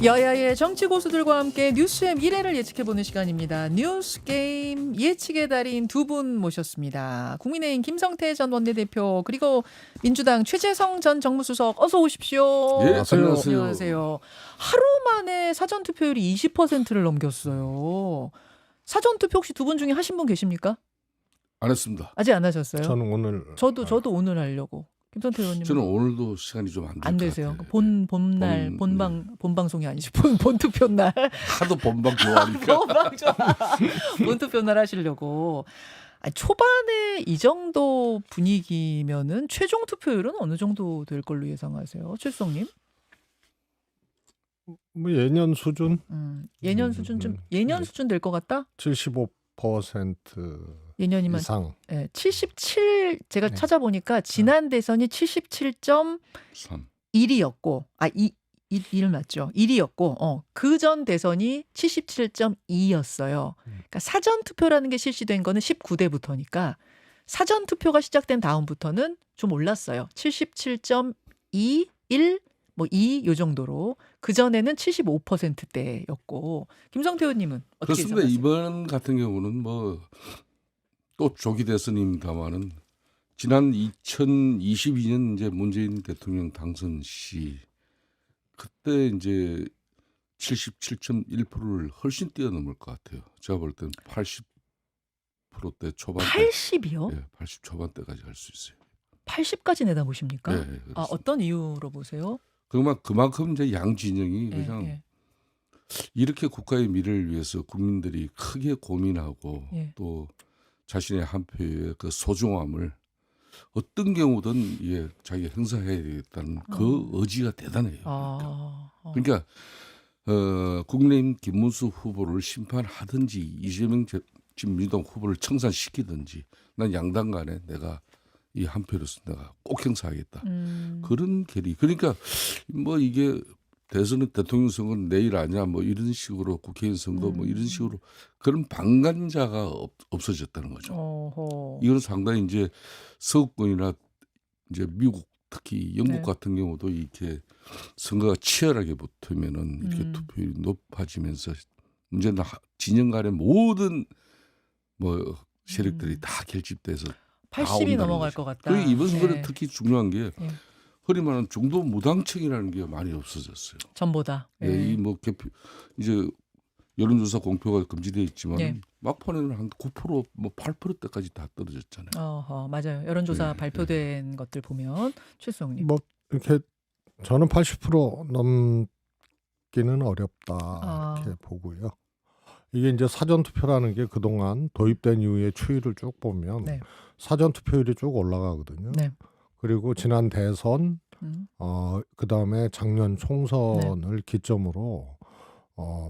여야의 정치 고수들과 함께 뉴스의 미래를 예측해보는 시간입니다. 뉴스 게임 예측의 달인 두 분 모셨습니다. 국민의힘 김성태 전 원내대표 그리고 민주당 최재성 전 정무수석 어서 오십시오. 예, 안녕하세요. 안녕하세요. 하루 만에 사전투표율이 20%를 넘겼어요. 사전투표 혹시 두 분 중에 하신 분 계십니까? 안 했습니다. 아직 안 하셨어요? 저는 오늘 저도 오늘 하려고. 김성태 의원님 저는 오늘도 시간이 좀 안 되세요. 같아요. 본날 본방송이 아니시 본투표 날 하도 본방 좋아하니까. 본투표 날 하시려고. 초반에 이 정도 분위기면은 최종 투표율은 어느 정도 될 걸로 예상하세요, 최수성님? 뭐 예년 수준 예년 수준 좀 예년 수준 될 것 같다. 75% 예년이면 이상. 77 제가 네. 찾아보니까 지난 대선이 77.1이었고 1 맞죠? 1이었고 그 전 대선이 77.2였어요. 그러니까 사전 투표라는 게 실시된 거는 19대부터니까 사전 투표가 시작된 다음부터는 좀 올랐어요. 77.2, 1, 뭐 2 요 정도로. 그 전에는 75%대였고. 김성태 의원님은 어떻게 그렇습니다. 예상하세요? 이번 같은 경우는 뭐 또 조기 대선입니다만은 지난 2022년 이제 문재인 대통령 당선 시 그때 이제 77.1%를 훨씬 뛰어넘을 것 같아요. 제가 볼 때는 80%대 초반대. 80이요? 예, 80 초반대까지 갈 수 있어요. 80까지 내다보십니까? 예, 그렇습니다. 어떤 이유로 보세요? 그만큼 이제 양 진영이 예, 그냥 예. 이렇게 국가의 미래를 위해서 국민들이 크게 고민하고 예. 또 자신의 한 표의 그 소중함을 어떤 경우든 자기가 행사해야 되겠다는 그 의지가 대단해요. 그러니까 국민의힘 김문수 후보를 심판하든지 이재명 민주당 후보를 청산시키든지 난 양당 간에 내가 이 한 표로서 내가 꼭 행사하겠다. 그런 결의. 그러니까 뭐 이게 대선은 대통령 선거는 내일 아니야 뭐 이런 식으로 국회의원 선거 뭐 이런 식으로 그런 방관자가 없어졌다는 거죠. 어허. 이거는 상당히 이제 서구권이나 이제 미국 특히 영국 네. 같은 경우도 이렇게 선거가 치열하게 붙으면은 이렇게 투표율이 높아지면서 문제는 진영 간의 모든 뭐 세력들이 다 결집돼서 80이 넘어갈 것 같다. 그리고 이번 선거는 네. 특히 중요한 게 예. 흔히 말하는 중도 무당층이라는 게 많이 없어졌어요. 전보다. 이 뭐 개표 이제 여론조사 공표가 금지되어 있지만 예. 막판에는 한 9%, 뭐 8%대까지 다 떨어졌잖아요. 어허, 맞아요. 여론조사 네, 발표된 것들 보면 최수영님. 뭐 이렇게 저는 80% 넘기는 어렵다 이렇게 보고요. 이게 이제 사전 투표라는 게 그동안 도입된 이후의 추이를 쭉 보면 네. 사전 투표율이 쭉 올라가거든요. 네. 그리고 지난 대선 그다음에 작년 총선을 기점으로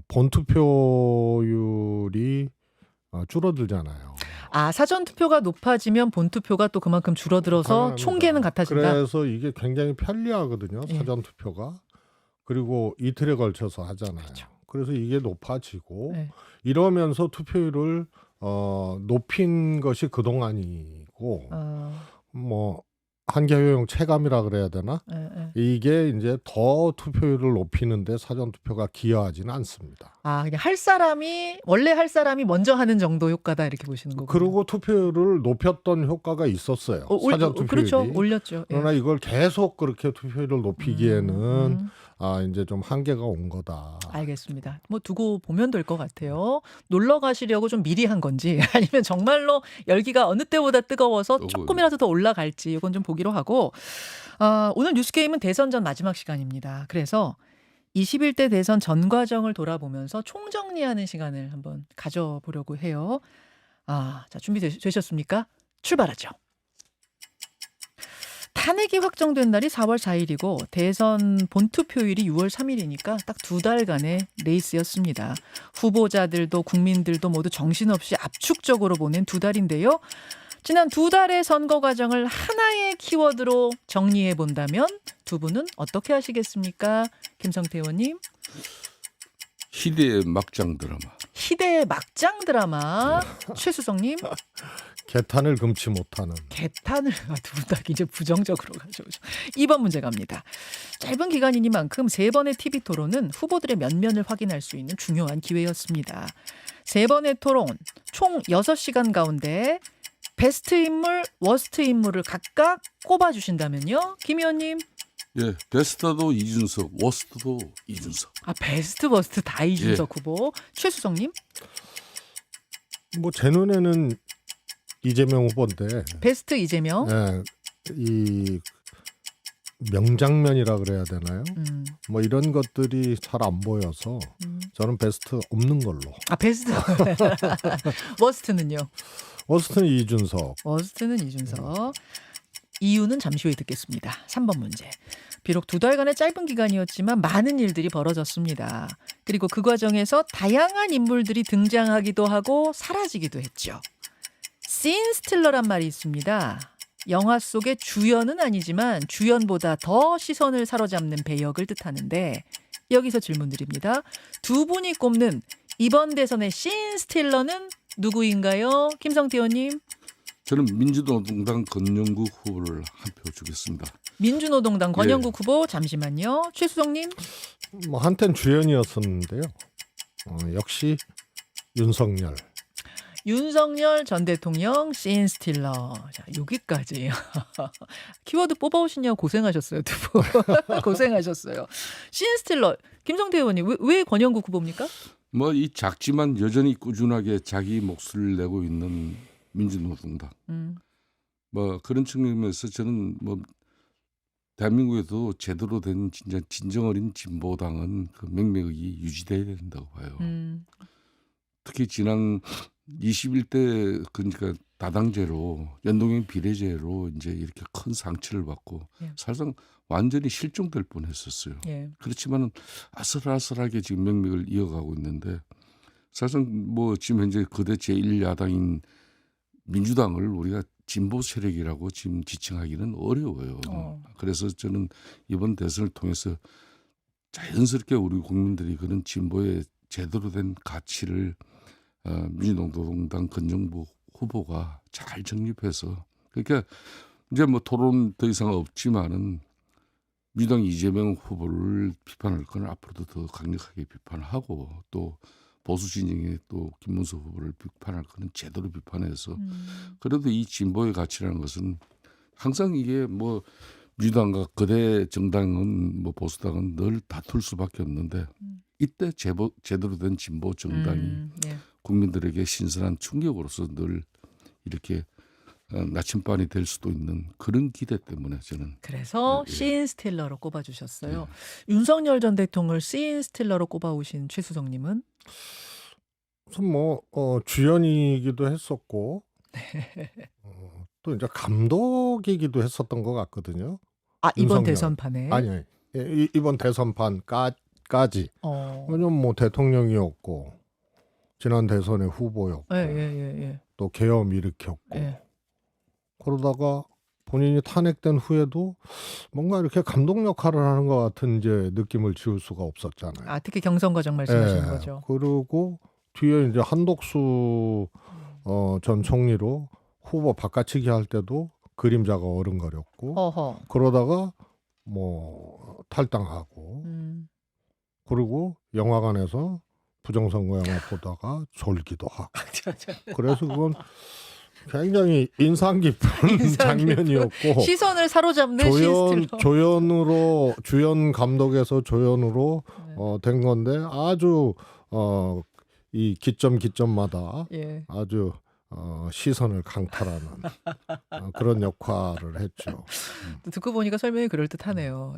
본 투표율이 줄어들잖아요. 사전 투표가 높아지면 본 투표가 또 그만큼 줄어들어서 당연합니다. 총계는 같아진다. 그래서 이게 굉장히 편리하거든요. 예. 사전 투표가. 그리고 이틀에 걸쳐서 하잖아요. 그렇죠. 그래서 이게 높아지고 네. 이러면서 투표율을 높인 것이 그동안이고 뭐 한계효용 체감이라 그래야 되나? 이게 이제 더 투표율을 높이는데 사전 투표가 기여하지는 않습니다. 그냥 원래 할 사람이 먼저 하는 정도 효과다 이렇게 보시는 거고. 그리고 투표율을 높였던 효과가 있었어요. 사전 투표율이. 그렇죠. 올렸죠. 예. 그러나 이걸 계속 그렇게 투표율을 높이기에는 이제 좀 한계가 온 거다. 알겠습니다. 뭐 두고 보면 될 것 같아요. 놀러 가시려고 좀 미리 한 건지 아니면 정말로 열기가 어느 때보다 뜨거워서 조금이라도 더 올라갈지 이건 좀 보기로 하고 오늘 뉴스게임은 대선 전 마지막 시간입니다. 그래서 21대 대선 전 과정을 돌아보면서 총정리하는 시간을 한번 가져보려고 해요. 자, 준비되셨습니까? 출발하죠. 탄핵이 확정된 날이 4월 4일이고 대선 본투표일이 6월 3일이니까 딱 2달간의 레이스였습니다. 후보자들도 국민들도 모두 정신없이 압축적으로 보낸 2달인데요. 지난 2달의 선거 과정을 하나의 키워드로 정리해 본다면 두 분은 어떻게 하시겠습니까? 김성태 의원님. 희대의 막장 드라마. 희대의 막장 드라마. 최수성님. 개탄을 금치 못하는. 개탄을 두 분 다 이제 부정적으로 가져오죠. 2번 문제 갑니다. 짧은 기간이니만큼 3번의 TV 토론은 후보들의 면면을 확인할 수 있는 중요한 기회였습니다. 3번의 토론 총 6시간 가운데 베스트 인물, 워스트 인물을 각각 꼽아주신다면요. 김 의원님. 예, 베스트도 이준석, 워스트도 이준석. 베스트, 워스트 다 이준석 후보. 최수성님. 뭐 제 눈에는 이재명 후보인데. 베스트 이재명. 예, 이 명장면이라 그래야 되나요? 뭐 이런 것들이 잘 안 보여서 저는 베스트 없는 걸로. 베스트. 워스트는요? 워스트는 이준석. 워스트는 이준석. 이유는 잠시 후에 듣겠습니다. 3번 문제. 비록 2달간의 짧은 기간이었지만 많은 일들이 벌어졌습니다. 그리고 그 과정에서 다양한 인물들이 등장하기도 하고 사라지기도 했죠. 씬 스틸러란 말이 있습니다. 영화 속의 주연은 아니지만 주연보다 더 시선을 사로잡는 배역을 뜻하는데 여기서 질문드립니다. 두 분이 꼽는 이번 대선의 씬 스틸러는 누구인가요? 김성태 의원님. 저는 민주노동당 권영국 후보를 한 표 주겠습니다. 민주노동당 권영국 후보 잠시만요. 최수성님. 뭐 한땐 주연이었었는데요. 역시 윤석열. 윤석열 전 대통령 씬 스틸러. 자, 여기까지. 키워드 뽑아오시냐고 고생하셨어요, 두 분. 고생하셨어요. 씬 스틸러. 김성태 의원님, 왜 권영국 후보입니까? 뭐 이 작지만 여전히 꾸준하게 자기 몫을 내고 있는 민주노동당. 뭐 그런 측면에서 저는 뭐 대한민국에도 제대로 된 진짜 진정 어린 진보당은 그 맥락이 유지돼야 된다고 봐요. 특히 지난 21대 그러니까 다당제로 연동형 비례제로 이제 이렇게 큰 상처를 받고 사실상 완전히 실종될 뻔했었어요. 그렇지만은 아슬아슬하게 지금 맥락을 이어가고 있는데 사실상 뭐 지금 현재 거대 제1야당인 민주당을 우리가 진보 세력이라고 지금 지칭하기는 어려워요. 그래서 저는 이번 대선을 통해서 자연스럽게 우리 국민들이 그런 진보의 제대로 된 가치를 민주노동당 권영국 후보가 잘 정립해서 그러니까 이제 뭐 토론 더 이상 없지만은 민주당 이재명 후보를 비판할 건 앞으로도 더 강력하게 비판하고 또 보수 진영의 또 김문수 후보를 비판할 거는 제대로 비판해서 그래도 이 진보의 가치라는 것은 항상 이게 뭐 민주당과 거대 정당은 뭐 보수당은 늘 다툴 수밖에 없는데 이때 제대로 된 진보 정당이 국민들에게 신선한 충격으로서 늘 이렇게 나침반이 될 수도 있는 그런 기대 때문에 저는 그래서 씬 스틸러로 꼽아주셨어요. 윤석열 전 대통령을 씬 스틸러로 꼽아오신 최수성님은? 우선 뭐 주연이기도 했었고 또 이제 감독이기도 했었던 것 같거든요. 이번 윤석열. 대선판에? 아니 이번 대선판까지. 왜냐면 뭐 대통령이었고 지난 대선의 후보였고 또 계엄 일으켰고 그러다가 본인이 탄핵된 후에도 뭔가 이렇게 감독 역할을 하는 것 같은 이제 느낌을 지울 수가 없었잖아요. 특히 경선 과정 말씀하시는 거죠. 그리고 뒤에 이제 한독수 전 총리로 후보 바꿔치기 할 때도 그림자가 어른거렸고 그러다가 뭐 탈당하고 그리고 영화관에서 부정선거 영화 보다가 졸기도 하고 그래서 그건 굉장히 인상 깊은 장면이었고 시선을 사로잡는 조연으로 주연 감독에서 조연으로 된 건데 아주 이 기점마다 아주 시선을 강탈하는 그런 역할을 했죠. 듣고 보니까 설명이 그럴듯하네요.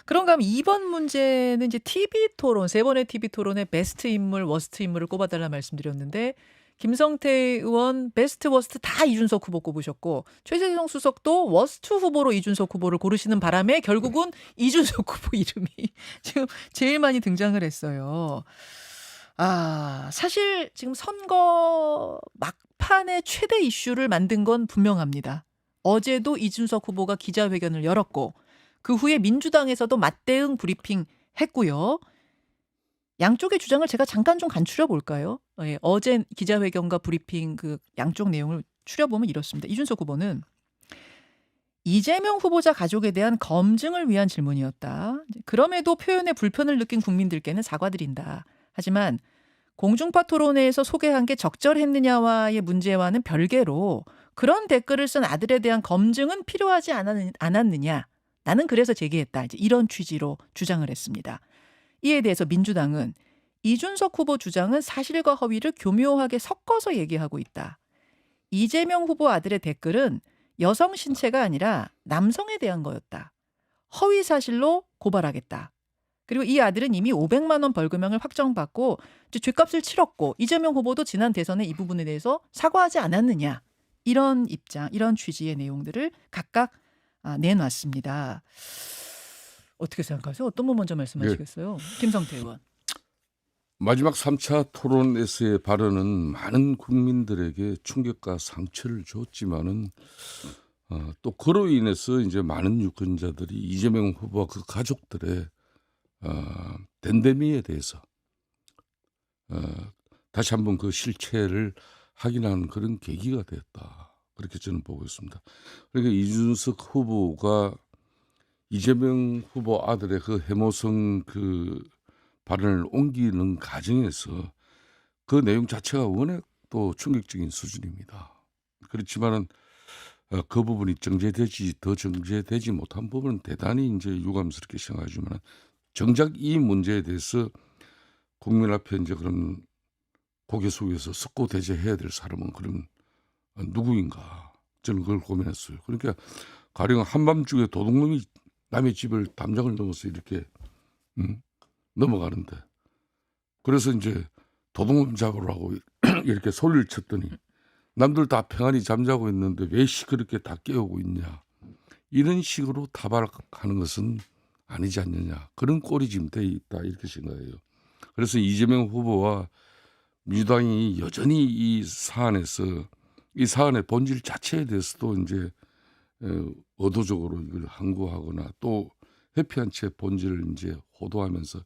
그런가 하면 2번 문제는 이제 TV 토론, 3번의 TV 토론의 베스트 인물, 워스트 인물을 꼽아달라 말씀드렸는데 김성태 의원 베스트, 워스트 다 이준석 후보 꼽으셨고 최재성 수석도 워스트 후보로 이준석 후보를 고르시는 바람에 결국은 이준석 후보 이름이 지금 제일 많이 등장을 했어요. 사실 지금 선거 막판의 최대 이슈를 만든 건 분명합니다. 어제도 이준석 후보가 기자회견을 열었고 그 후에 민주당에서도 맞대응 브리핑 했고요. 양쪽의 주장을 제가 잠깐 좀 간추려 볼까요? 어제 기자회견과 브리핑 그 양쪽 내용을 추려보면 이렇습니다. 이준석 후보는 이재명 후보자 가족에 대한 검증을 위한 질문이었다. 그럼에도 표현에 불편을 느낀 국민들께는 사과드린다. 하지만 공중파 토론회에서 소개한 게 적절했느냐와의 문제와는 별개로 그런 댓글을 쓴 아들에 대한 검증은 필요하지 않았느냐. 나는 그래서 제기했다. 이제 이런 취지로 주장을 했습니다. 이에 대해서 민주당은 이준석 후보 주장은 사실과 허위를 교묘하게 섞어서 얘기하고 있다. 이재명 후보 아들의 댓글은 여성 신체가 아니라 남성에 대한 거였다. 허위 사실로 고발하겠다. 그리고 이 아들은 이미 500만 원 벌금형을 확정받고 이제 죗값을 치렀고 이재명 후보도 지난 대선에 이 부분에 대해서 사과하지 않았느냐. 이런 입장, 이런 취지의 내용들을 각각 내놨습니다. 어떻게 생각하세요? 어떤 분 먼저 말씀하시겠어요? 김성태 의원. 마지막 3차 토론에서의 발언은 많은 국민들에게 충격과 상처를 줬지만은 또 그로 인해서 이제 많은 유권자들이 이재명 후보와 그 가족들의 덴데미에 대해서 다시 한번 그 실체를 확인하는 그런 계기가 되었다. 그렇게 저는 보고 있습니다. 그러니까 이준석 후보가 이재명 후보 아들의 그 해모성 그 발언을 옮기는 과정에서 그 내용 자체가 워낙 또 충격적인 수준입니다. 그렇지만은 그 부분이 더 정제되지 못한 부분은 대단히 이제 유감스럽게 생각하지만 정작 이 문제에 대해서 국민 앞에 이제 그런 고개 숙여서 석고대죄해야 될 사람은 그럼 누구인가 저는 그걸 고민했어요. 그러니까 가령 한밤중에 도둑놈이 남의 집을 담장을 넘어서 이렇게 넘어가는데 그래서 이제 도둑놈 잡으라고 이렇게 소리를 쳤더니 남들 다 평안히 잠자고 있는데 왜 시끄럽게 다 깨우고 있냐 이런 식으로 타박하는 것은 아니지 않느냐 그런 꼴이 지금 돼 있다 이렇게 생각해요. 그래서 이재명 후보와 민주당이 여전히 이 사안의 본질 자체에 대해서도 이제 의도적으로 이걸 항구하거나 또 회피한 채 본질을 이제 호도하면서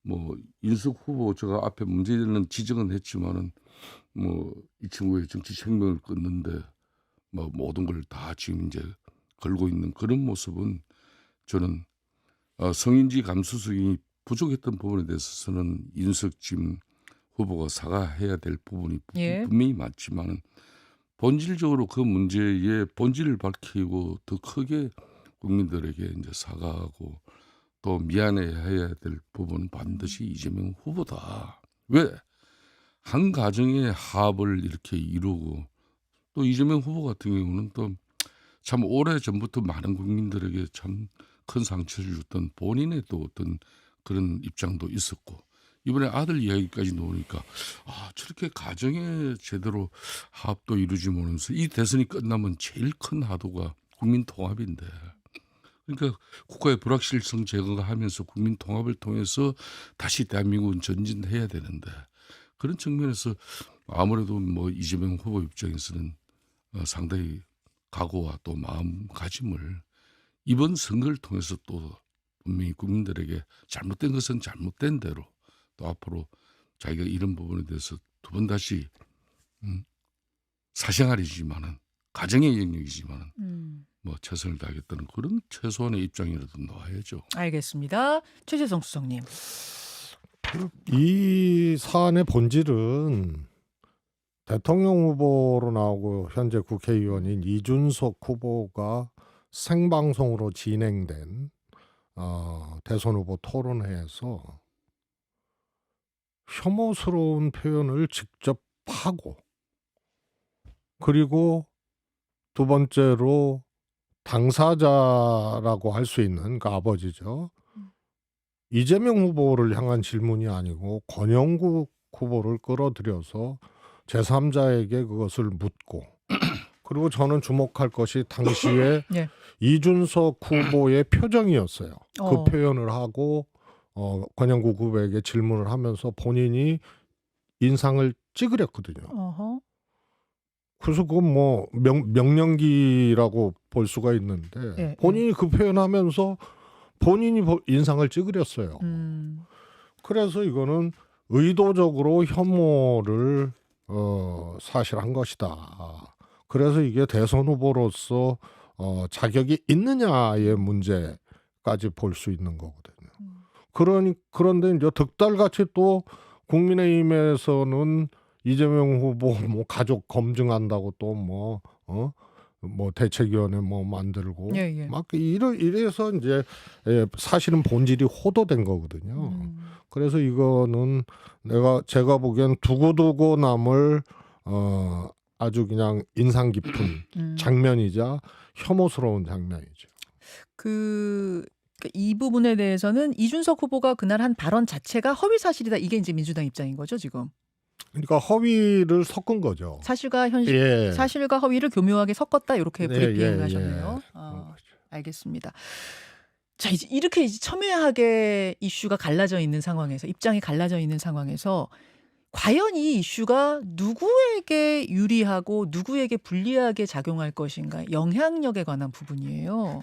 뭐 인석 후보 제가 앞에 문제는 지적은 했지만은 뭐 이 친구의 정치 생명을 끊는데 뭐 모든 걸 다 지금 이제 걸고 있는 그런 모습은 저는 성인지 감수성이 부족했던 부분에 대해서는 인석 지금 후보가 사과해야 될 부분이 분명히 많지만은 본질적으로 그 문제의 본질을 밝히고 더 크게 국민들에게 이제 사과하고 또 미안해해야 될 부분은 반드시 이재명 후보다. 왜? 한 가정의 합을 이렇게 이루고 또 이재명 후보 같은 경우는 또 참 오래 전부터 많은 국민들에게 참 큰 상처를 줬던 본인의 또 어떤 그런 입장도 있었고 이번에 아들 이야기까지 나오니까 저렇게 가정에 제대로 합도 이루지 못하면서 이 대선이 끝나면 제일 큰 하도가 국민 통합인데 그러니까 국가의 불확실성 제거하면서 국민 통합을 통해서 다시 대한민국은 전진해야 되는데 그런 측면에서 아무래도 뭐 이재명 후보 입장에서는 상당히 각오와 또 마음가짐을 이번 선거를 통해서 또 분명히 국민들에게 잘못된 것은 잘못된 대로 또 앞으로 자기가 이런 부분에 대해서 두 번 다시 사생활이지만은 가정의 영역이지만은 뭐 최선을 다하겠다는 그런 최소한의 입장이라도 나와야죠. 알겠습니다. 최재성 수석님. 이 사안의 본질은 대통령 후보로 나오고 현재 국회의원인 이준석 후보가 생방송으로 진행된 대선 후보 토론회에서 혐오스러운 표현을 직접 하고 그리고 두 번째로 당사자라고 할 수 있는 그 아버지죠. 이재명 후보를 향한 질문이 아니고 권영국 후보를 끌어들여서 제3자에게 그것을 묻고 그리고 저는 주목할 것이 당시에 예. 이준석 후보의 표정이었어요. 그 표현을 하고 권영국 후보에게 질문을 하면서 본인이 인상을 찌그렸거든요. 그래서 그건 뭐 명령기라고 볼 수가 있는데 본인이 그 표현하면서 본인이 인상을 찌그렸어요. 그래서 이거는 의도적으로 혐오를 사실 한 것이다. 그래서 이게 대선 후보로서 자격이 있느냐의 문제까지 볼 수 있는 거거든요. 그런데 이제 득달같이 또 국민의힘에서는 이재명 후보 뭐 가족 검증한다고 또 뭐 대책위원회 뭐 만들고 예, 예. 막 이래서 이제 사실은 본질이 호도된 거거든요. 그래서 이거는 제가 보기엔 두고두고 남을 아주 그냥 인상 깊은 장면이자 혐오스러운 장면이죠. 이 부분에 대해서는 이준석 후보가 그날 한 발언 자체가 허위 사실이다. 이게 이제 민주당 입장인 거죠, 지금. 그러니까 허위를 섞은 거죠. 사실과 현실, 예. 사실과 허위를 교묘하게 섞었다. 이렇게 브리핑을 예. 하셨네요. 알겠습니다. 자, 이렇게 첨예하게 이슈가 갈라져 있는 상황에서, 입장이 갈라져 있는 상황에서 과연 이 이슈가 누구에게 유리하고 누구에게 불리하게 작용할 것인가, 영향력에 관한 부분이에요.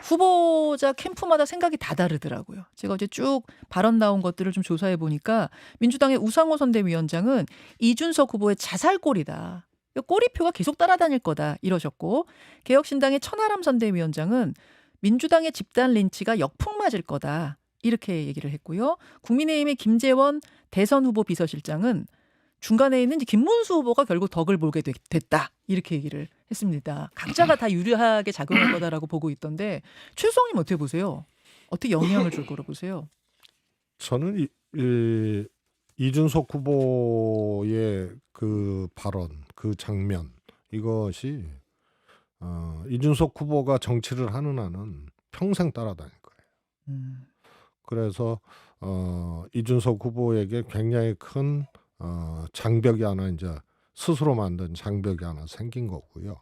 후보자 캠프마다 생각이 다 다르더라고요. 제가 어제 쭉 발언 나온 것들을 좀 조사해 보니까 민주당의 우상호 선대위원장은 이준석 후보의 자살골이다. 꼬리표가 계속 따라다닐 거다 이러셨고, 개혁신당의 천하람 선대위원장은 민주당의 집단 린치가 역풍 맞을 거다 이렇게 얘기를 했고요. 국민의힘의 김재원 대선 후보 비서실장은 중간에 있는 이제 김문수 후보가 결국 덕을 보게 됐다 이렇게 얘기를 했습니다. 각자가 다 유리하게 작용할 거다라고 보고 있던데 최수홍님 어떻게 보세요? 어떻게 영향을 줄 거로 보세요? 저는 이준석 후보의 그 발언, 그 장면, 이것이 이준석 후보가 정치를 하는 한은 평생 따라다닐 거예요. 그래서 이준석 후보에게 굉장히 큰 장벽이 하나 이제 스스로 만든 장벽이 하나 생긴 거고요.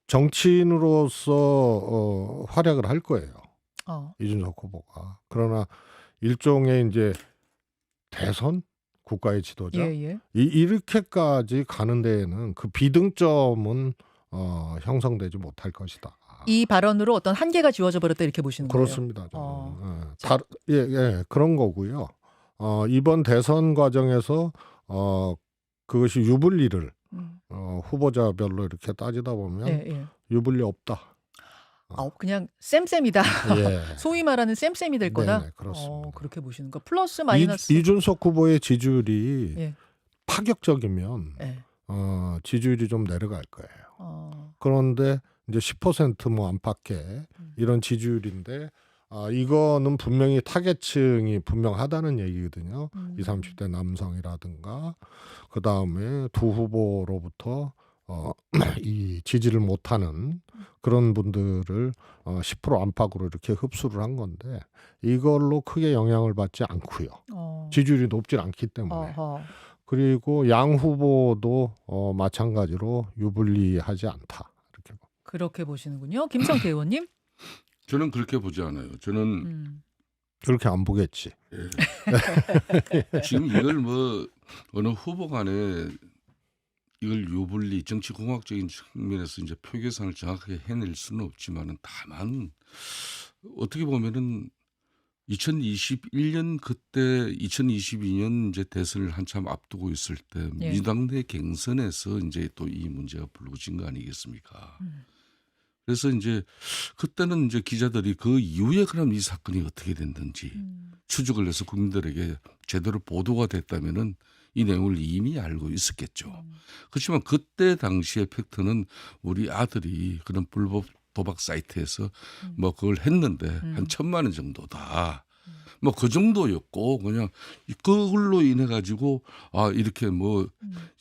정치인으로서 활약을 할 거예요. 이준석 후보가. 그러나 일종의 이제 대선 국가의 지도자 이렇게까지 가는 데에는 그 비등점은 형성되지 못할 것이다. 이 발언으로 어떤 한계가 지워져 버렸다 이렇게 보시는 거예요? 그렇습니다. 그런 거고요. 이번 대선 과정에서 그것이 유불리를 후보자별로 이렇게 따지다 보면 유불리 없다. 그냥 쌤쌤이다. 예. 소위 말하는 쌤쌤이 될 거다. 네네, 그렇습니다. 그렇게 보시는 거. 플러스 마이너스. 이준석 후보의 지지율이 파격적이면 지지율이 좀 내려갈 거예요. 그런데 이제 10% 뭐 안팎의 이런 지지율인데 이거는 분명히 타겟층이 분명하다는 얘기거든요. 20, 30대 남성이라든가 그다음에 두 후보로부터 이 지지를 못하는 그런 분들을 10% 안팎으로 이렇게 흡수를 한 건데 이걸로 크게 영향을 받지 않고요. 지지율이 높지 않기 때문에. 그리고 양 후보도 마찬가지로 유불리하지 않다. 그렇게 보시는군요. 김성태 의원님? 저는 그렇게 보지 않아요. 저는 그렇게 안 보겠지. 예. 지금 이걸 뭐 어느 후보 간에 이걸 유불리 정치공학적인 측면에서 이제 표 계산을 정확하게 해낼 수는 없지만은 다만 어떻게 보면은 2021년 그때 2022년 이제 대선을 한참 앞두고 있을 때 민주당 내 경선에서 이제 또 이 문제가 불거진 거 아니겠습니까? 그래서 이제 그때는 이제 기자들이 그 이후에 그럼 이 사건이 어떻게 됐는지 추적을 해서 국민들에게 제대로 보도가 됐다면은 이 내용을 이미 알고 있었겠죠. 그렇지만 그때 당시의 팩트는 우리 아들이 그런 불법 도박 사이트에서 뭐 그걸 했는데 한 1,000만 원 정도다. 뭐 그 정도였고 그냥 그걸로 인해 가지고 이렇게 뭐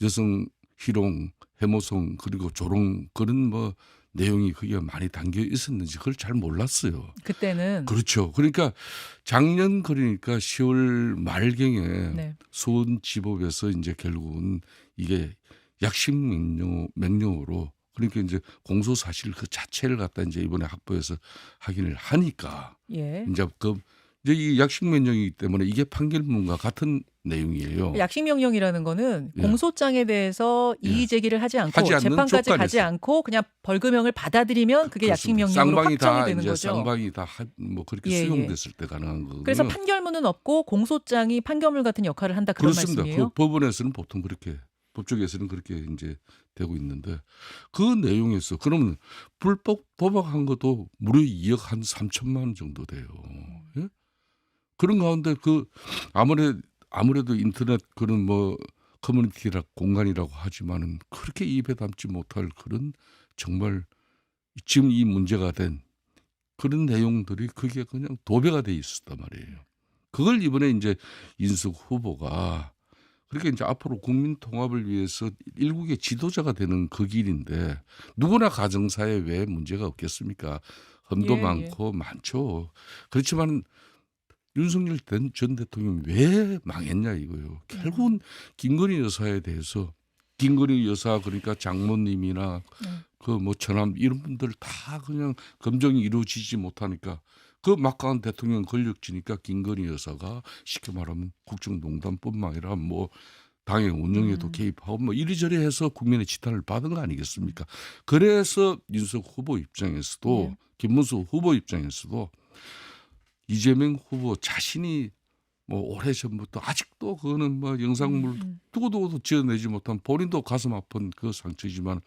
여성 희롱, 해모성 그리고 조롱 그런 뭐 내용이 그게 많이 담겨 있었는지 그걸 잘 몰랐어요. 그때는. 그렇죠. 그러니까 작년 그러니까 10월 말경에 수원지법에서 이제 결국은 이게 약식 명령으로 그러니까 이제 공소 사실 그 자체를 갖다 이제 이번에 학부에서 확인을 하니까 이제 이 약식 명령이기 때문에 이게 판결문과 같은 내용이에요. 약식 명령이라는 거는 공소장에 대해서 이의 제기를 하지 않고 재판까지 가지 않고 그냥 벌금형을 받아들이면 그게 약식 명령으로 확정이 되는 거죠. 쌍방이 다 뭐 그렇게 수용됐을 때 가능한 거고요. 그래서 판결문은 없고 공소장이 판결문 같은 역할을 한다 그런 그렇습니다. 말씀이에요? 그 법원에서는 보통 그렇게 법조계에서는 그렇게 이제 되고 있는데 그 내용에서 그러면 불법 도박한 것도 무려 2억 한 3천만 원 정도 돼요. 예? 그런 가운데 그 아무래도 인터넷 그런 뭐 커뮤니티라 공간이라고 하지만은 그렇게 입에 담지 못할 그런 정말 지금 이 문제가 된 그런 내용들이 그게 그냥 도배가 돼 있었단 말이에요. 그걸 이번에 이제 인석 후보가 그렇게 이제 앞으로 국민 통합을 위해서 일국의 지도자가 되는 그 길인데 누구나 가정사에 왜 문제가 없겠습니까? 험도 많고 많죠. 그렇지만 윤석열 전 대통령이 왜 망했냐 이거예요. 결국은 김건희 여사에 대해서 김건희 여사 그러니까 장모님이나 그 뭐 처남 이런 분들 다 그냥 검증이 이루어지지 못하니까 그 막강한 대통령 권력지니까 김건희 여사가 쉽게 말하면 국정농단뿐만 아니라 뭐 당의 운영에도 개입하고 뭐 이리저리 해서 국민의 지탄을 받은 거 아니겠습니까? 그래서 윤석 후보 입장에서도 김문수 후보 입장에서도 이재명 후보 자신이 뭐 오래전부터 아직도 그거는 뭐 영상물 두고두고도 지어내지 못한 본인도 가슴 아픈 그 상처이지만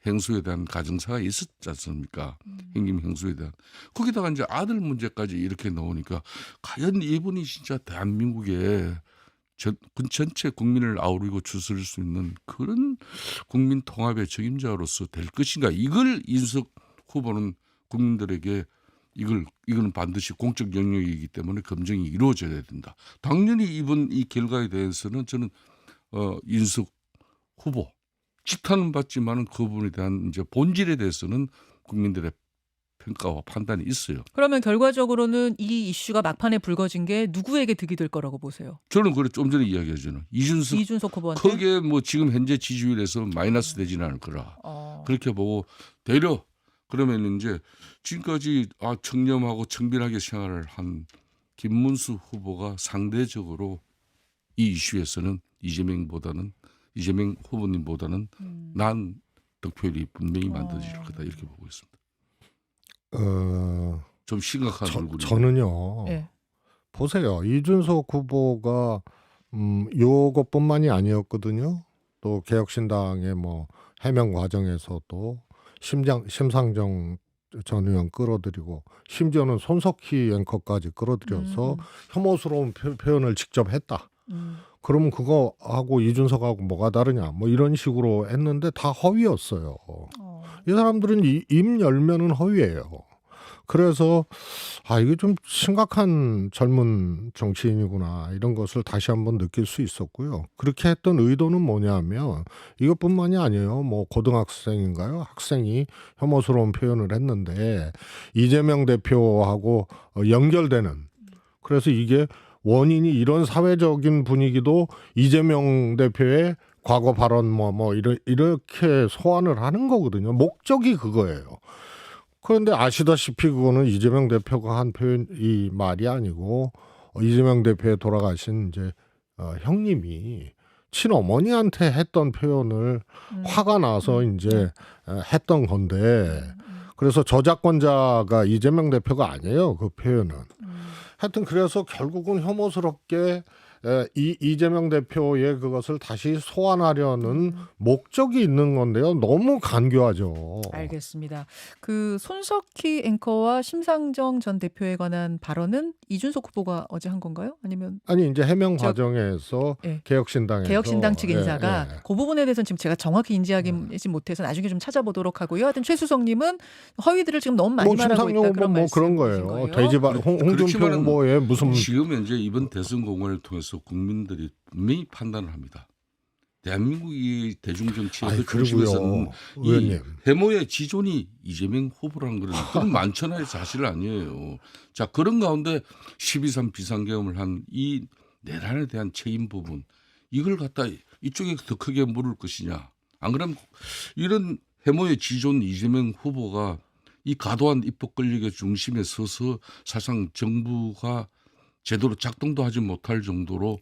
행수에 대한 가정사가 있었지 않습니까? 형님 행수에 대한. 거기다가 이제 아들 문제까지 이렇게 나오니까 과연 이분이 진짜 대한민국의 전체 국민을 아우르고 추스릴 수 있는 그런 국민 통합의 책임자로서 될 것인가. 이걸 인석 후보는 국민들에게 이거는 반드시 공적 영역이기 때문에 검증이 이루어져야 된다. 당연히 이번 이 결과에 대해서는 저는 인석 후보 지탄은 받지만은 그 부분에 대한 이제 본질에 대해서는 국민들의 평가와 판단이 있어요. 그러면 결과적으로는 이 이슈가 막판에 불거진 게 누구에게 득이 될 거라고 보세요? 저는 그래 좀 전에 이야기하잖아요. 이준석 후보한테 크게 뭐 지금 현재 지지율에서 마이너스 되지는 않을 거라. 그렇게 보고 되려 그러면 이제 지금까지 청렴하고 청빈하게 생활을 한 김문수 후보가 상대적으로 이 이슈에서는 이재명 후보님보다는 난 득표율이 분명히 만들어질 거다 이렇게 보고 있습니다. 좀 심각한 얼굴이. 저는요. 보세요. 이준석 후보가 요것뿐만이 아니었거든요. 또 개혁신당의 뭐 해명 과정에서도 심상정 전 의원 끌어들이고 심지어는 손석희 앵커까지 끌어들여서 혐오스러운 표현을 직접 했다. 그러면 그거하고 이준석하고 뭐가 다르냐 뭐 이런 식으로 했는데 다 허위였어요. 이 사람들은 입 열면은 허위예요. 그래서 이게 좀 심각한 젊은 정치인이구나 이런 것을 다시 한번 느낄 수 있었고요. 그렇게 했던 의도는 뭐냐면 이것뿐만이 아니에요. 뭐 고등학생인가요? 학생이 혐오스러운 표현을 했는데 이재명 대표하고 연결되는 그래서 이게 원인이 이런 사회적인 분위기도 이재명 대표의 과거 발언 이렇게 소환을 하는 거거든요. 목적이 그거예요. 그런데 아시다시피 그거는 이재명 대표가 한 표현이 말이 아니고 이재명 대표의 돌아가신 이제 형님이 친어머니한테 했던 표현을 화가 나서 이제 했던 건데 그래서 저작권자가 이재명 대표가 아니에요. 그 표현은. 하여튼 그래서 결국은 혐오스럽게 이재명 대표의 그것을 다시 소환하려는 목적이 있는 건데요. 너무 간교하죠. 알겠습니다. 그 손석희 앵커와 심상정 전 대표에 관한 발언은 이준석 후보가 어제 한 건가요? 아니 이제 해명 과정에서 개혁신당 측 인사가 그 부분에 대해서는 지금 제가 정확히 인지하지 못해서 나중에 좀 찾아보도록 하고요. 하여튼 최수성님은 허위들을 지금 너무 많이 말하고 있다 그런 말씀 그런 거예요. 홍준표 후보의 무슨 지금 현재 이번 대선 공헌을 통해서 국민들이 분명히 판단을 합니다. 대한민국이 대중정치의 중심에서는 이 해모의 지존이 이재명 후보라는 그런 만천하의 사실 아니에요. 자 그런 가운데 12.3 비상계엄을 한 이 내란에 대한 책임 부분 이걸 갖다 이쪽에 더 크게 물을 것이냐. 안 그러면 이런 해모의 지존 이재명 후보가 이 과도한 입법 권력의 중심에 서서 사실상 정부가 제대로 작동도 하지 못할 정도로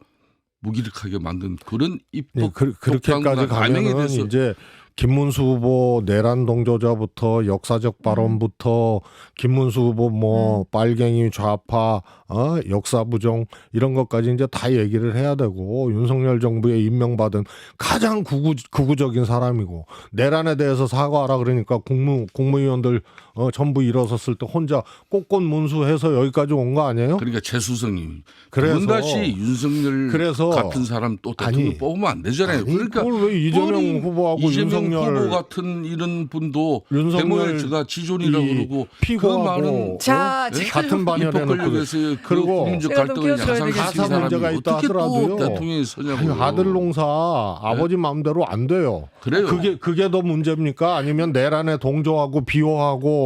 무기력하게 만든 그런 입법 그렇게까지 가면은 이제 김문수 후보 내란 동조자부터 역사적 발언부터 김문수 후보 뭐 빨갱이 좌파 역사 부정 이런 것까지 이제 다 얘기를 해야 되고 윤석열 정부에 임명받은 가장 극우적인 사람이고 내란에 대해서 사과하라 그러니까 국무위원들 전부 일어섰을 때 혼자 꽃꽃문수해서 여기까지 온 거 아니에요? 그러니까 최수성님 그래서 다시 윤석열 같은 사람 또 대통령 뽑으면 안 되잖아요. 그러니까 그걸 왜 이재명 후보하고 이재명 윤석열 후보 같은 이런 분도 윤석열 대모에 제가 지존이라고 그러고 피고하고 그 많은 자, 같은 반열에 놓고 그리고 국민적 갈등을 제가 좀 야상시킨 가사 문제가 사람이 있다 어떻게 또 하더라도요. 대통령이 서냐고요. 아들 농사 아버지 마음대로 안 돼요. 그래요. 그게 더 문제입니까? 아니면 내란에 동조하고 비호하고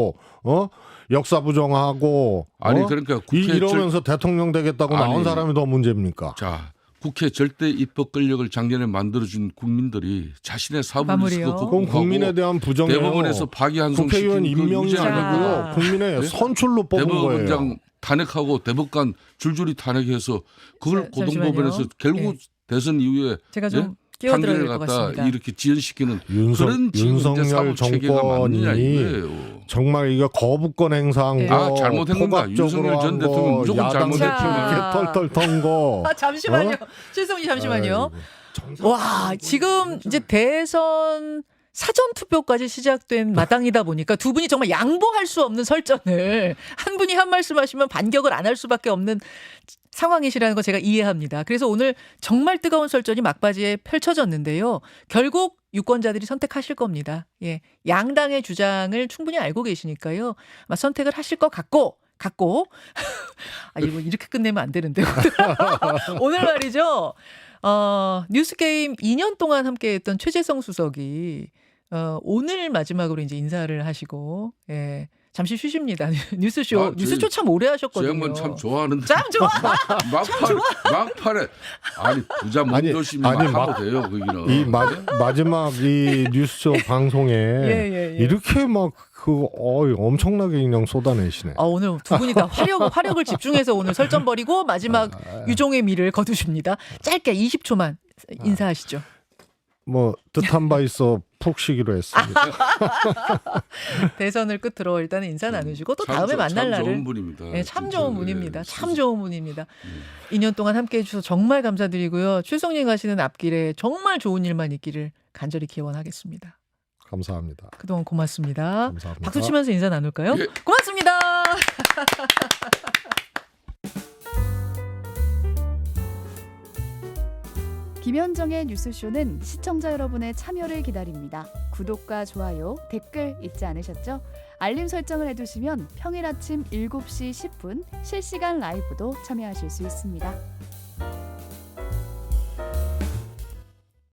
역사 부정하고 아니 그러니까 국회 이러면서 대통령 되겠다고 나온 사람이 더 문제입니까? 자, 국회 절대 입법 권력을 작년에 만들어준 국민들이 자신의 사법을 그건 국민에 대한 부정이에요. 대법원에서 파기환송 국회의원 시킨 그 임명이 유죄 아니고요. 국민의 선출로 뽑은 거예요. 대법원장 탄핵하고 대법관 줄줄이 탄핵해서 그걸 고등법원에서 결국 대선 이후에 제가 좀 끼어들어야 판결을 될 것 갖다 같습니다. 이렇게 지연시키는 그런 윤석열 정권이 정말 이거 거부권 행사한 거, 잘못한 건가? 윤석열 전 대통령 무조건 야당 대표 잘못했지만. 이렇게 털털 턴 거. 잠시만요. 최성희 잠시만요. 와, 지금 이제 대선 사전 투표까지 시작된 마당이다 보니까 두 분이 정말 양보할 수 없는 설전을 한 분이 한 말씀 하시면 반격을 안 할 수밖에 없는 상황이시라는 거 제가 이해합니다. 그래서 오늘 정말 뜨거운 설전이 막바지에 펼쳐졌는데요. 결국 유권자들이 선택하실 겁니다. 예, 양당의 주장을 충분히 알고 계시니까요. 아마 선택을 하실 것 같고 이거 이렇게 끝내면 안 되는데 오늘 말이죠. 뉴스게임 2년 동안 함께했던 최재성 수석이 오늘 마지막으로 이제 인사를 하시고 잠시 쉬십니다. 뉴스쇼 참 오래 하셨거든요. 저 양반 참 좋아하는데. 참 좋아. 막판에 아니 부자 몸조심이 하고 돼요. 거기는. 이 마지막 이 뉴스쇼 방송에 이렇게 막 엄청나게 그냥 쏟아내시네. 오늘 두 분이 다 화력을 집중해서 오늘 설전 벌이고 마지막 유종의 미를 거두십니다. 짧게 20초만 인사하시죠. 뭐 뜻한 바 있어 푹 쉬기로 했습니다. 대선을 끝으로 일단 인사 나누시고 또 다음에 만날 날을. 참 좋은 분입니다. 네, 참 좋은 분입니다. 참 좋은 분입니다. 2년 동안 함께해 주셔서 정말 감사드리고요. 최성님 가시는 앞길에 정말 좋은 일만 있기를 간절히 기원하겠습니다. 감사합니다. 그동안 고맙습니다. 감사합니다. 박수 치면서 인사 나눌까요? 예. 고맙습니다. 김현정의 뉴스쇼는 시청자 여러분의 참여를 기다립니다. 구독과 좋아요, 댓글 잊지 않으셨죠? 알림 설정을 해두시면 평일 아침 7시 10분 실시간 라이브도 참여하실 수 있습니다.